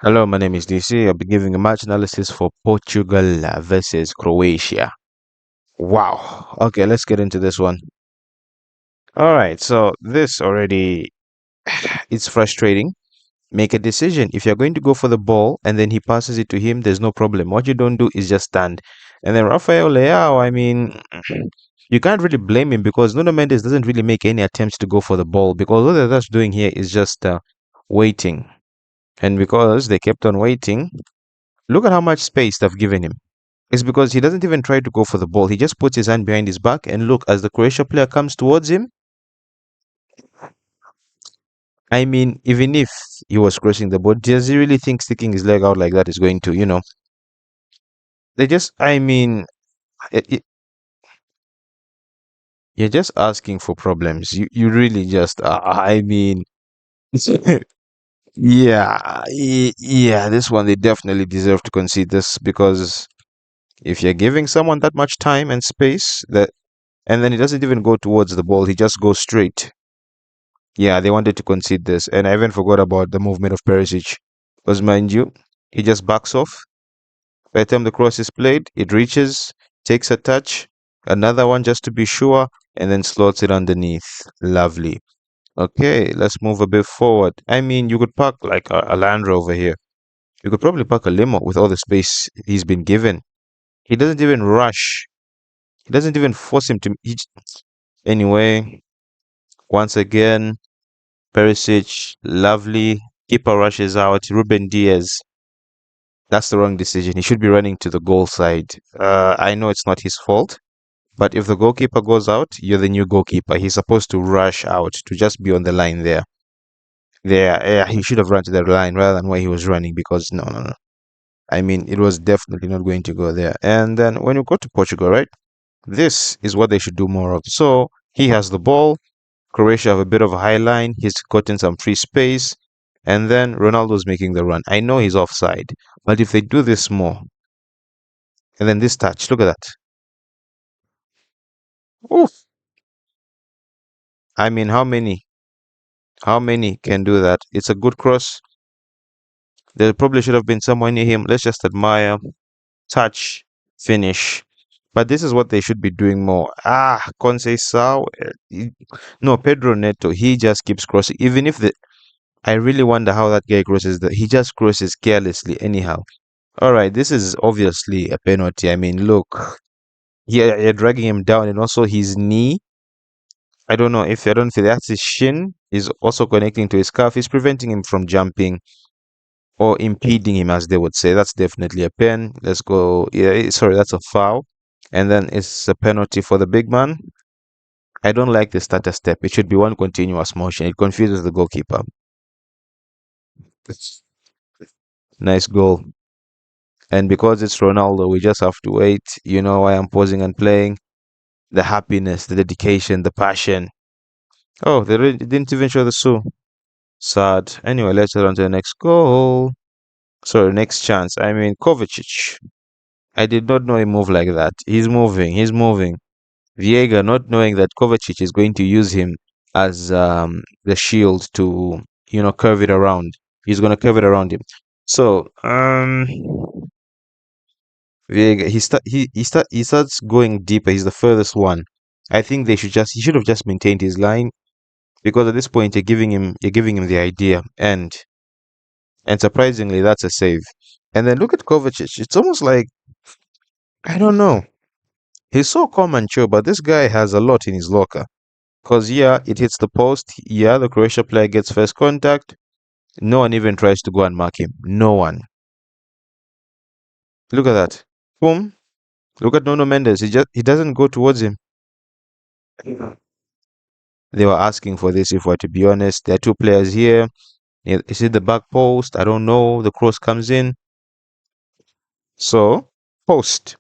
Hello, my name is DC. I'll be giving a match analysis for Portugal versus Croatia. Wow. Okay, let's get into this one. All right, so this already it's frustrating. Make a decision. If you're going to go for the ball and then he passes it to him, there's no problem. What you don't do is just stand. And then Rafael Leao, I mean, you can't really blame him because Nuno Mendes doesn't really make any attempts to go for the ball because all that's doing here is just waiting. And because they kept on waiting, look at how much space they've given him. It's because he doesn't even try to go for the ball. He just puts his hand behind his back and look as the Croatia player comes towards him. I mean, even if he was crossing the ball, does he really think sticking his leg out like that is going to? They just, I mean, you're just asking for problems. You really just, I mean, yeah, this one they definitely deserve to concede this because if you're giving someone that much time and space that, and then he doesn't even go towards the ball, he just goes straight. Yeah, they wanted to concede this, and I even forgot about the movement of Perisic. Because mind you, he just backs off. By the time the cross is played, it reaches, takes a touch, another one just to be sure, and then slots it underneath. Lovely. Okay, let's move a bit forward. I mean, you could park like a Land Rover here. You could probably park a limo with all the space he's been given. He doesn't even rush. He doesn't even force him to. Anyway, once again, Perisic, lovely. Keeper rushes out. Ruben Diaz. That's the wrong decision. He should be running to the goal side. I know it's not his fault, but if the goalkeeper goes out, you're the new goalkeeper. He's supposed to rush out to just be on the line there. Yeah, he should have run to the line rather than where he was running because no, no, no. I mean, it was definitely not going to go there. And then when you go to Portugal, right? This is what they should do more of. So he has the ball. Croatia have a bit of a high line. He's gotten some free space. And then Ronaldo's making the run. I know he's offside, but if they do this more, and then this touch, look at that. Oof. I mean, how many? How many can do that? It's a good cross. There probably should have been someone near him. Let's just admire, touch, finish. But this is what they should be doing more. Conceição. No, Pedro Neto. He just keeps crossing. Even if the I really wonder how that guy crosses he just crosses carelessly anyhow. All right, this is obviously a penalty. I mean, look, you're dragging him down, and also his knee. I don't feel that's his shin is also connecting to his calf. Is preventing him from jumping or impeding him, as they would say. That's definitely a pen. Let's go. Yeah, sorry, that's a foul, and then it's a penalty for the big man. I don't like the starter step. It should be one continuous motion. It confuses the goalkeeper. Nice goal. And because it's Ronaldo, we just have to wait. You know why I'm pausing and playing? The happiness, the dedication, the passion. Oh, they didn't even show the Sue. Sad. Anyway, let's head on to the next goal. Sorry, next chance. I mean, Kovacic. I did not know he moved like that. He's moving. He's moving. Viega, not knowing that Kovacic is going to use him as the shield to, curve it around. He's going to curve it around him. So, Viega, he starts going deeper. He's the furthest one. I think he should have just maintained his line because at this point you're giving him the idea, and surprisingly that's a save. And then look at Kovacic. It's almost like I don't know. He's so calm and chill, but this guy has a lot in his locker. Cause yeah, it hits the post. Yeah, the Croatia player gets first contact. No one even tries to go and mark him. No one. Look at that. Boom. Look at Nuno Mendes. He doesn't go towards him. They were asking for this, if we're to be honest. There are two players here. Is it the back post? I don't know. The cross comes in. So, post.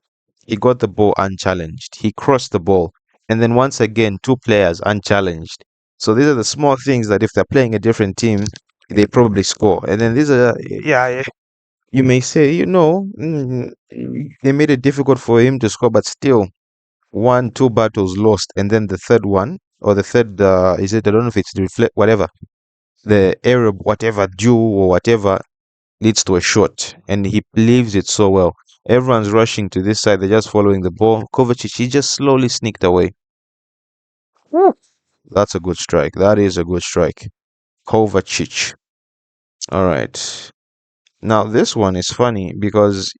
He got the ball unchallenged. He crossed the ball. And then once again, two players unchallenged. So these are the small things that if they're playing a different team, they probably score. And then these are, yeah, you may say, they made it difficult for him to score, but still, two battles lost. And then the third one, or the third, I don't know if it's the reflect, whatever, the Arab, whatever, Jew or whatever, leads to a shot, and he believes it so well. Everyone's rushing to this side. They're just following the ball. Kovacic, he just slowly sneaked away. Woo. That's a good strike. That is a good strike. Kovacic. All right. Now, this one is funny because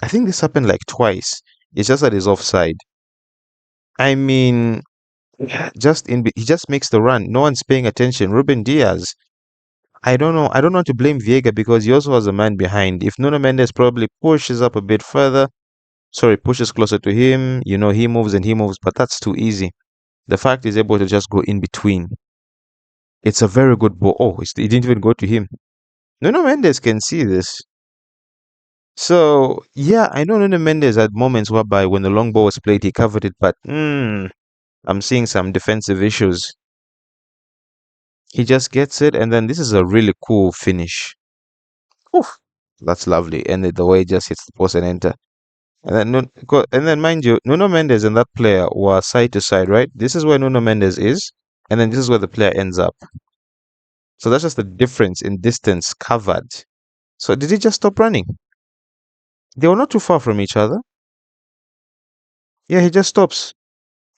I think this happened like twice. It's just that he's offside. I mean, he just makes the run. No one's paying attention. Ruben Diaz. I don't know. I don't want to blame Viega because he also has a man behind. If Nuno Mendes probably pushes up a bit further, sorry, pushes closer to him, he moves and he moves, but that's too easy. The fact he's able to just go in between. It's a very good ball. Oh, it didn't even go to him. Nuno Mendes can see this. So, yeah, I know Nuno Mendes had moments whereby when the long ball was played, he covered it, but I'm seeing some defensive issues. He just gets it, and then this is a really cool finish. Oof, that's lovely. And the way it just hits the post and enter. And then, and then, mind you, Nuno Mendes and that player were side to side, right? This is where Nuno Mendes is, and then this is where the player ends up. So that's just the difference in distance covered. So did he just stop running? They were not too far from each other. Yeah, he just stops.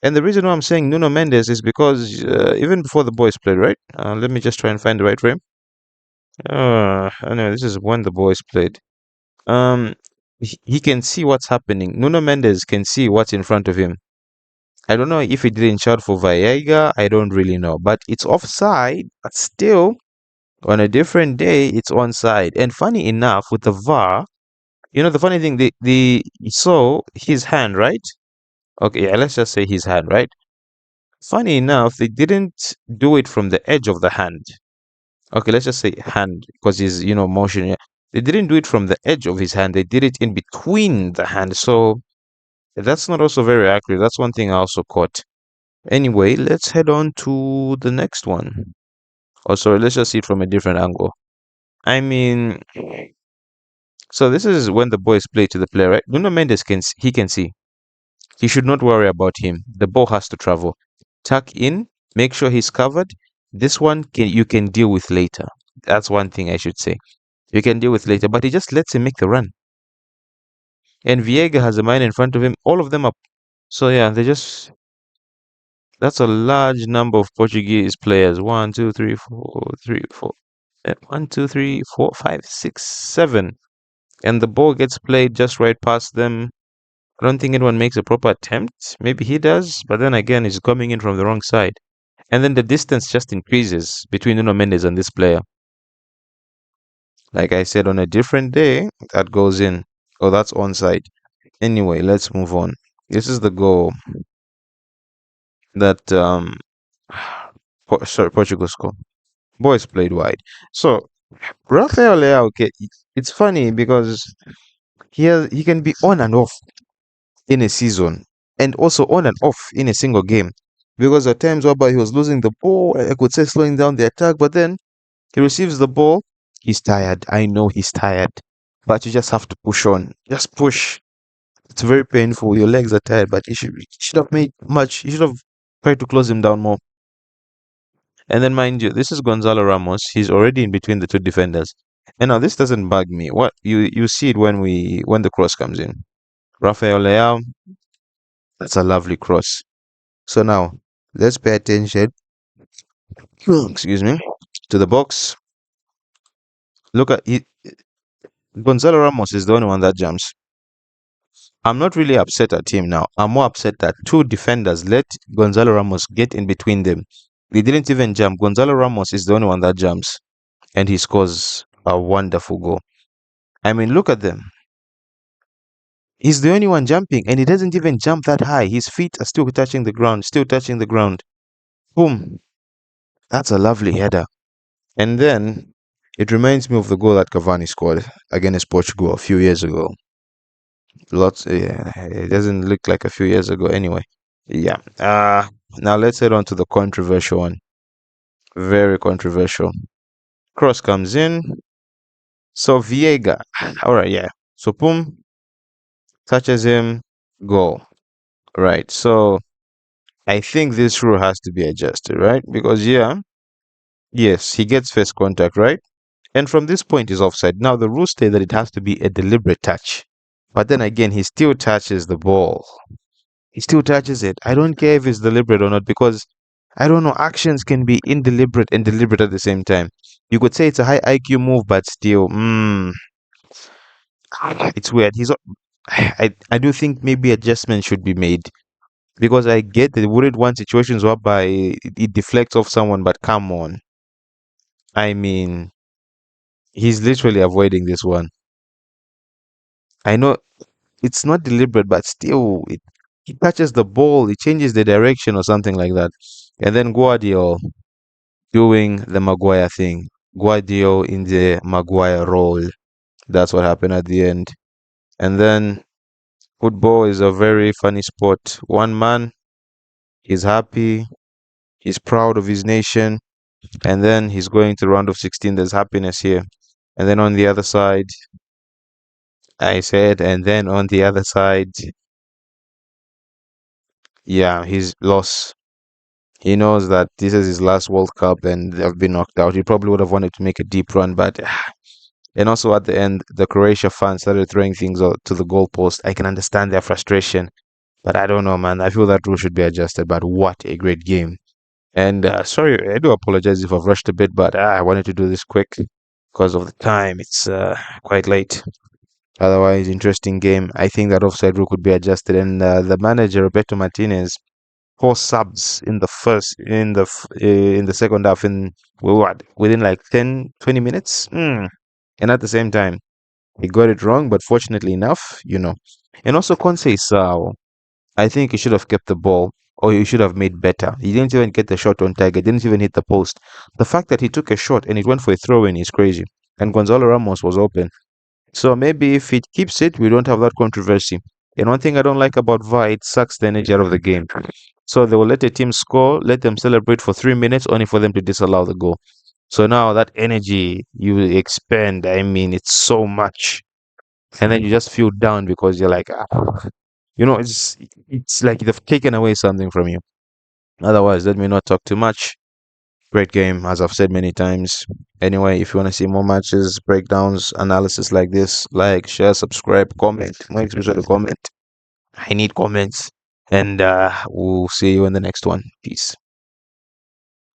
And the reason why I'm saying Nuno Mendes is because even before the boys played, right? Let me just try and find the right frame. I know this is when the boys played. Um, he can see what's happening. Nuno Mendes can see what's in front of him. I don't know if he didn't shout for Viega. I don't really know, but it's offside. But still, on a different day, it's onside. And funny enough, with the VAR, the funny thing, the so his hand, right? Okay, yeah, let's just say his hand, right? Funny enough, they didn't do it from the edge of the hand. Okay, let's just say hand because he's motion. Yeah. They didn't do it from the edge of his hand. They did it in between the hand. So that's not also very accurate. That's one thing I also caught. Anyway, let's head on to the next one. Oh, sorry, let's just see it from a different angle. I mean, so this is when the boys play to the player, right? Nuno Mendes he can see. He should not worry about him. The ball has to travel. Tuck in, make sure he's covered. This one you can deal with later. That's one thing I should say. You can deal with later, but he just lets him make the run. And Viega has a man in front of him. All of them up. So yeah, that's a large number of Portuguese players. 1, 2, 3, 4, 3, 4. 1, 2, 3, 4, 5, 6, 7. And the ball gets played just right past them. I don't think anyone makes a proper attempt. Maybe he does, but then again, he's coming in from the wrong side. And then the distance just increases between Nuno Mendes and this player. Like I said, on a different day, that goes in. Oh, that's onside. Anyway, let's move on. This is the goal that Portugal scored. Boys played wide. So Rafael Leao, okay, it's funny because he can be on and off in a season, and also on and off in a single game. Because at times whereby he was losing the ball, I could say slowing down the attack, but then he receives the ball, he's tired. I know he's tired, but you just have to push on. Just push. It's very painful. Your legs are tired, but you should have made much. You should have tried to close him down more. And then, mind you, this is Gonzalo Ramos. He's already in between the two defenders. And now this doesn't bug me. What you see it when the cross comes in. Rafael Leao, that's a lovely cross. So now let's pay attention. Excuse me, to the box. Look at it. Gonzalo Ramos is the only one that jumps. I'm not really upset at him now. I'm more upset that two defenders let Gonzalo Ramos get in between them. They didn't even jump. Gonzalo Ramos is the only one that jumps, and he scores a wonderful goal. I mean, look at them. He's the only one jumping, and he doesn't even jump that high. His feet are still touching the ground, still touching the ground. Boom. That's a lovely header. And then it reminds me of the goal that Cavani scored against Portugal a few years ago. Yeah, it doesn't look like a few years ago anyway. Yeah. Now let's head on to the controversial one. Very controversial. Cross comes in. So Viega. All right, yeah. So boom, touches him, goal. Right. So I think this rule has to be adjusted, right? Because yeah, yes, he gets first contact, right? And from this point is offside. Now the rules say that it has to be a deliberate touch. But then again, he still touches the ball. He still touches it. I don't care if it's deliberate or not because I don't know. Actions can be indeliberate and deliberate at the same time. You could say it's a high IQ move, but still, it's weird. I do think maybe adjustment should be made because I get that they wouldn't want situations whereby it deflects off someone, but come on. I mean, he's literally avoiding this one. I know it's not deliberate, but still, he touches the ball, he changes the direction or something like that. And then Guardiola doing the Maguire thing. Guardiola in the Maguire role. That's what happened at the end. And then football is a very funny sport. One man is happy, he's proud of his nation, and then he's going to round of 16. There's happiness here. And then on the other side, I said, and then on the other side, yeah, he's lost. He knows that this is his last World Cup and they've been knocked out. He probably would have wanted to make a deep run, but and also at the end, the Croatia fans started throwing things out to the goalpost. I can understand their frustration, but I don't know, man. I feel that rule should be adjusted. But what a great game! And sorry, I do apologize if I've rushed a bit, but I wanted to do this quick because of the time. It's quite late. Otherwise, interesting game. I think that offside rule could be adjusted. And the manager Roberto Martinez, four subs in the in the second half in what within like 10-20 minutes. And at the same time, he got it wrong, but fortunately enough. And also Conceição, I think he should have kept the ball or he should have made better. He didn't even get the shot on target, didn't even hit the post. The fact that he took a shot and it went for a throw in is crazy. And Gonzalo Ramos was open. So maybe if it keeps it, we don't have that controversy. And one thing I don't like about VAR, it sucks the energy out of the game. So they will let a team score, let them celebrate for 3 minutes, only for them to disallow the goal. So now that energy you expend, I mean, it's so much, and then you just feel down because you're like, it's like they've taken away something from you. Otherwise, let me not talk too much. Great game, as I've said many times. Anyway, if you want to see more matches, breakdowns, analysis like this, like, share, subscribe, comment. Make sure to comment. I need comments. And we'll see you in the next one. Peace.